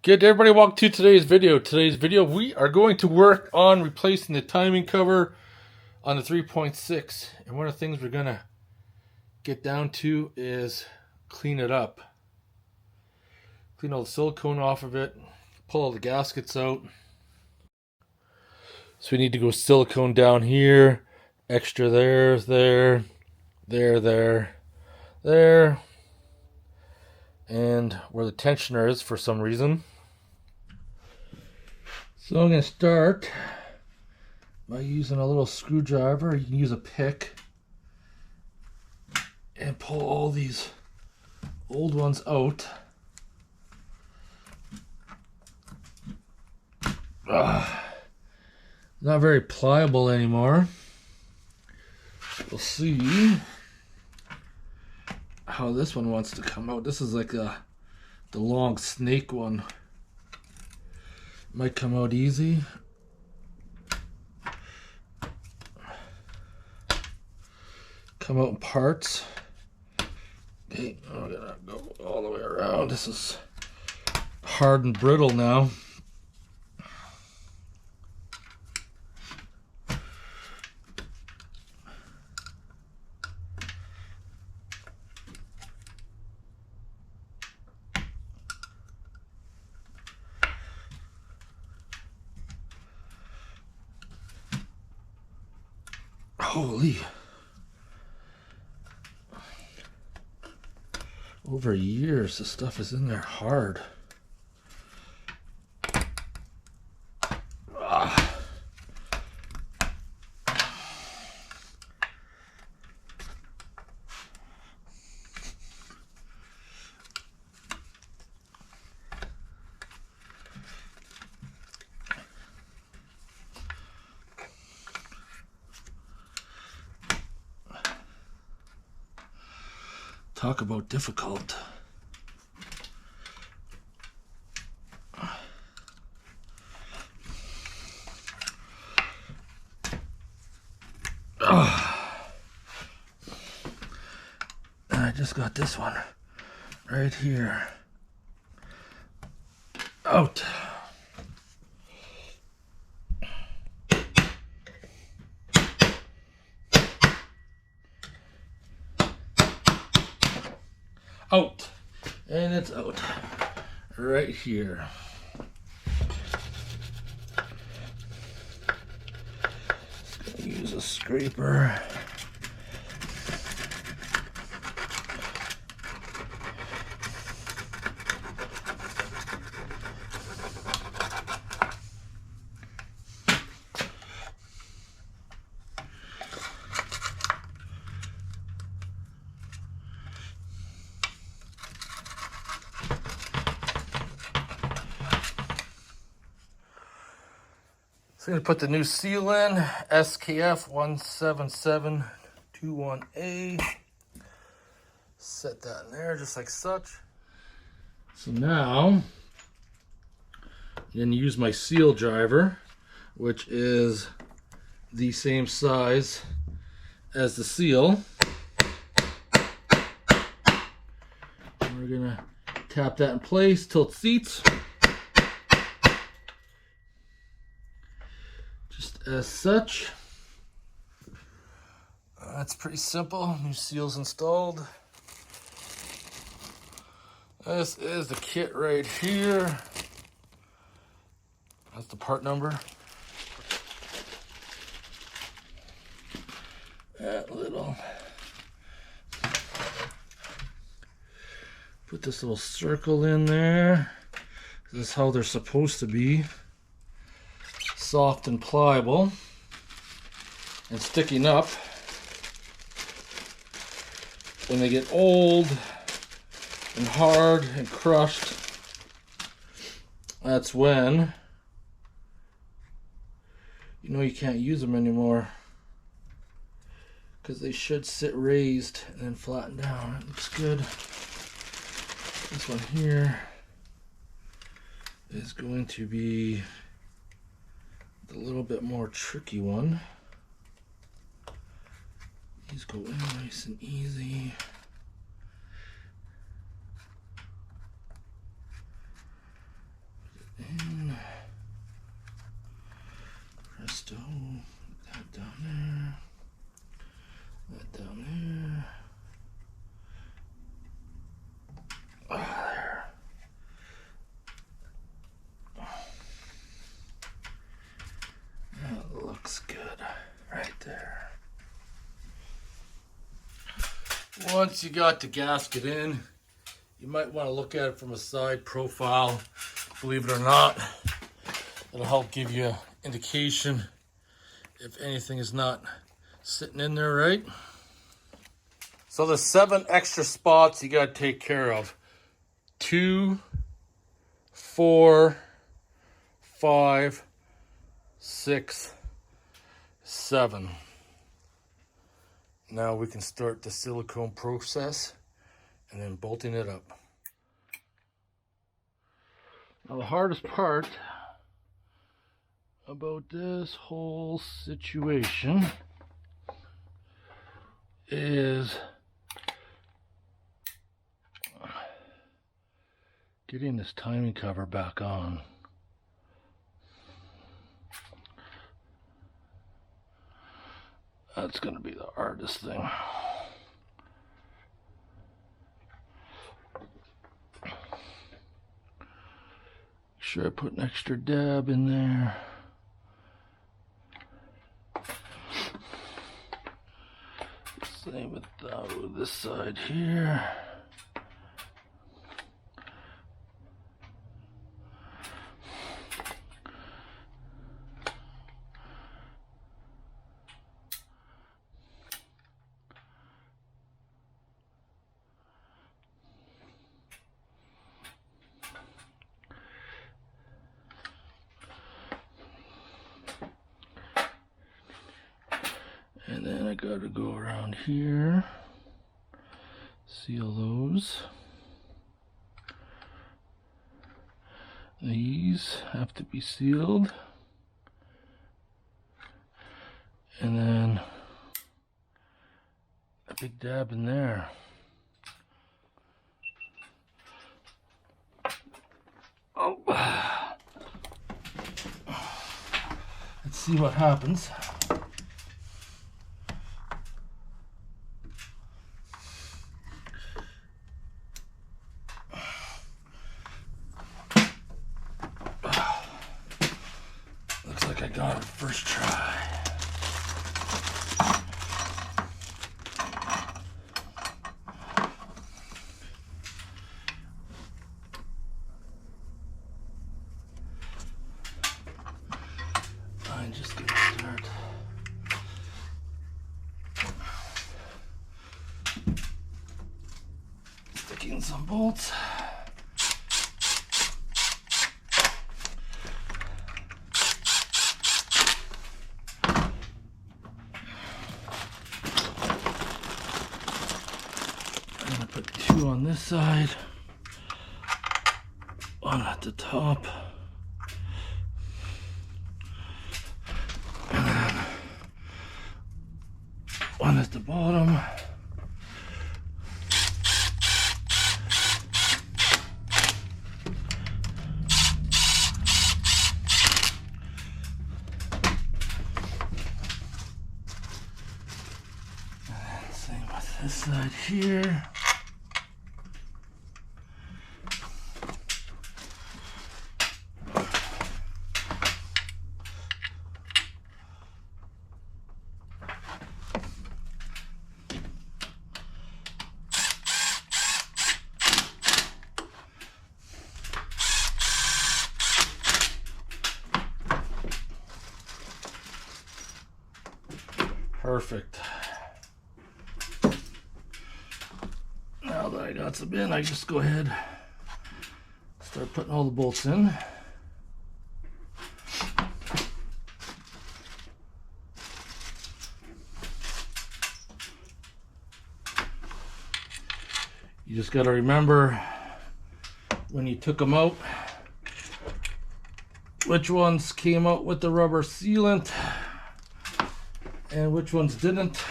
Good, everybody, welcome to today's video. We are going to work on replacing the timing cover on the 3.6. And one of the things we're going to get down to is clean it up. Clean all the silicone off of it, pull all the gaskets out. So we need to go silicone down here, extra there, and where the tensioner is for some reason. So I'm going to start by using a little screwdriver. You can use a pick and pull all these old ones out. Not very pliable anymore. We'll see how this one wants to come out. This is like the long snake one. Might come out easy. Come out in parts. Okay, I'm gonna go all the way around. This is hard and brittle now. Holy. Over years, this stuff is in there hard. Talk about difficult. I just got this one right here out. Out, and it's out right here. Just gonna use a scraper. So I'm going to put the new seal in, SKF 17721A. Set that in there just like such. So now I'm going to use my seal driver, which is the same size as the seal. And we're going to tap that in place till it seats. As such. That's pretty simple. New seals installed. This is the kit right here. That's the part number. That little. Put this little circle in there. This is how they're supposed to be. Soft and pliable and sticking up. When they get old and hard and crushed, that's when you know you can't use them anymore, because they should sit raised and then flatten down. It looks good. This one here is going to be a little bit more tricky one. These go in nice and easy. Once you got the gasket in, you might want to look at it from a side profile. Believe it or not, it'll help give you an indication if anything is not sitting in there right. So the 7 extra spots you got to take care of. 2, 4, 5, 6, 7. Now we can start the silicone process and then bolting it up. Now the hardest part about this whole situation is getting this timing cover back on. That's going to be the hardest thing. Make sure I put an extra dab in there. Same with this side here. And then I gotta go around here, seal those. These have to be sealed. And then a big dab in there. Oh. Let's see what happens. Looks like I got it first try. I'm just gonna start sticking some bolts. Put 2 on this side, 1 at the top, and then 1 at the bottom. And then same with this side here. Perfect. Now that I got some in, I just go ahead, start putting all the bolts in. You just got to remember when you took them out, which ones came out with the rubber sealant and which ones didn't.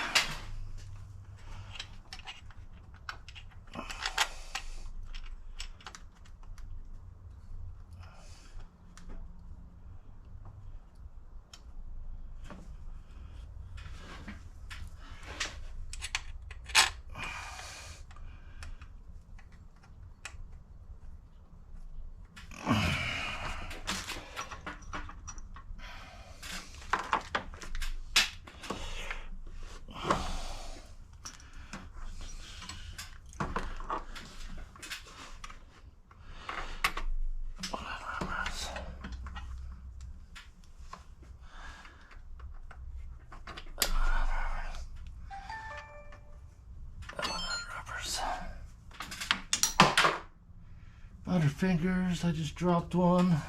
Butterfingers, I just dropped one.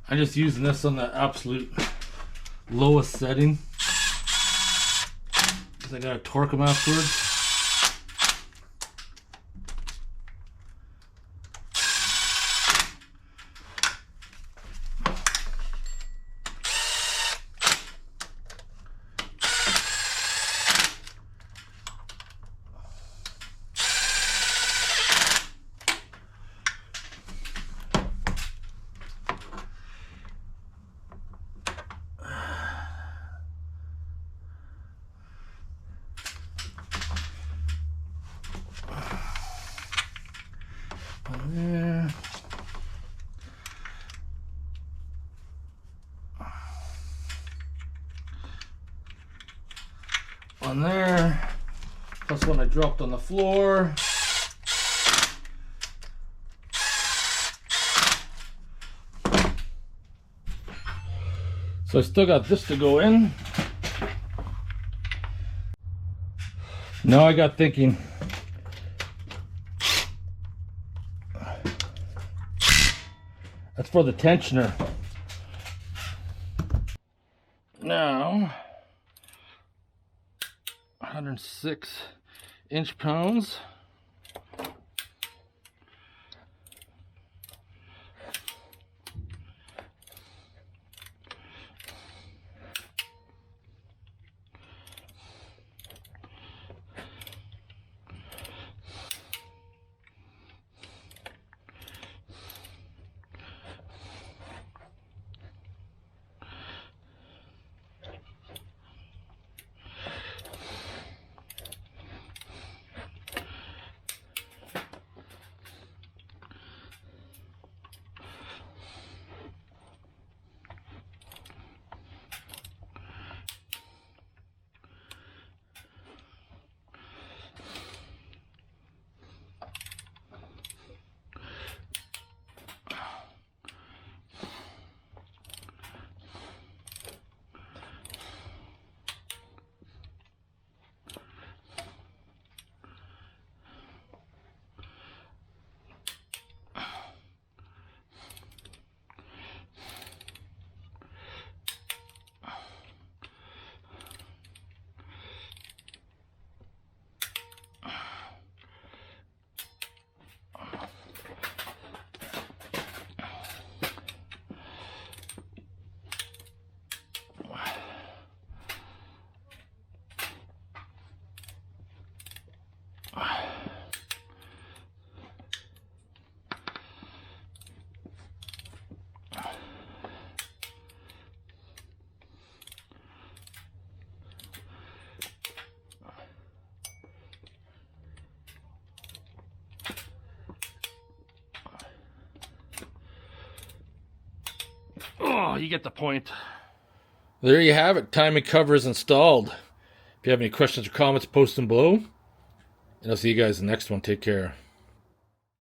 I'm just using this on the absolute lowest setting because I gotta torque them afterwards. There. On there. Plus one I dropped on the floor. So I still got this to go in. Now I got thinking. That's for the tensioner. Now, 106 inch-pounds. Oh, you get the point. There you have it. Timing cover is installed. If you have any questions or comments, post them below. And I'll see you guys in the next one. Take care.